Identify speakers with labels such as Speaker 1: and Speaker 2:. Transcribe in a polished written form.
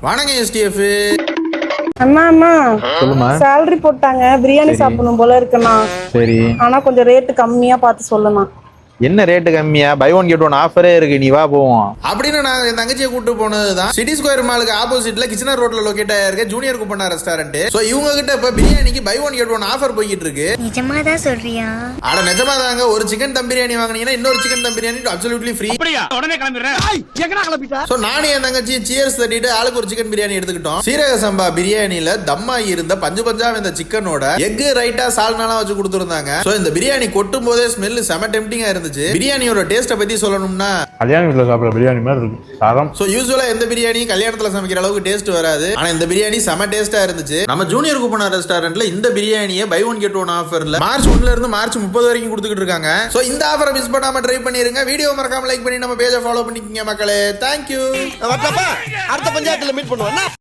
Speaker 1: வணக்கம் எஸ்டிஎஃப்.
Speaker 2: அண்ணா அண்ணா
Speaker 3: சொல்லுமா.
Speaker 2: சேலரி போட்டாங்க, பிரியாணி சாப்பிடணும் போல இருக்குண்ணா.
Speaker 3: சரி,
Speaker 2: ஆனா கொஞ்சம் ரேட்டு கம்மியா பார்த்து சொல்லுண்ணா.
Speaker 3: என்ன ரேட்டு கம்மியா? பை ஒன் கெட் ஒன் ஆஃபரே இருக்கு, நீ வா போவோம்.
Speaker 1: அப்படின்னு நான் என் தங்கச்சியை கூட்டு போனதுதான் சிட்டி ஸ்கொயர் மாலுக்கு ஆப்போசிட்ல கிச்சனர் ரோட்ல லொகேட் ஆயிருக்க ஜூனியர் குப்பண்ணா ரெஸ்டாரண்ட். சோ இவங்க கிட்ட இப்ப பிரியாணிக்கு buy one get one offer போயிட்டு இருக்கு.
Speaker 4: நிஜமாதான் சொல்றியா?
Speaker 1: அட நிஜமா தாங்க. ஒரு சிக்கன் தம் பிரியாணி வாங்குனீங்கன்னா இன்னொரு சிக்கன் தம் பிரியாணி அப்சல்யூட்லி ஃப்ரீ.
Speaker 5: அப்படியே உடனே கிளம்பிடுறேன். எங்கடா கிளம்பிட்டா?
Speaker 1: சோ நானும் என் தங்கச்சி சியர்ஸ் தட்டிட்டு ஆளுக்கு ஒரு சிக்கன் பிரியாணி எடுத்துக்கிட்டோம். சீரக சம்பா பிரியாணில தம்மாயி இருந்த பஞ்சு பஞ்சா இந்த சிக்கனோட எக் ரைட்டா சால்னாலாம் வச்சு கொடுத்துருந்தாங்க. சோ இந்த பிரியாணி கொட்டும் போதே ஸ்மெல் செம டெம்டிங்கா இருந்துச்சு. பிரியாணியோட டேஸ்ட்டை பத்தி சொல்லணும்னா
Speaker 3: கல்யாண வீட்டில் சாப்பிட்ற பிரியாணி மாதிரி இருக்கு சாதம்.
Speaker 1: சோ யூசுவலா எந்த பிரியாணி கல்யாணத்துல சமைக்கிற அளவுக்கு டேஸ்ட் வராது. ஆனா இந்த பிரியாணி செம டேஸ்டா இருந்துச்சு. நம்ம ஜூனியர் குப்பண்ணா ரெஸ்டாரண்ட்ல இந்த பிரியாணியை பை ஒன் கெட் ஒன் ஆஃபர்ல மார்ச் 1ல இருந்து மார்ச் 30 வரைக்கும் கொடுத்துக்கிட்டு இருக்காங்க. சோ இந்த ஆஃபரை மிஸ் பண்ணாம ட்ரை பண்ணிருங்க. வீடியோ மறக்காம லைக் பண்ணி நம்ம பேஜை ஃபாலோ பண்ணிக்கங்க மக்களே. தேங்க்யூ.
Speaker 5: அடுத்த பஞ்சாயத்துல மீட் பண்ணுவோம்.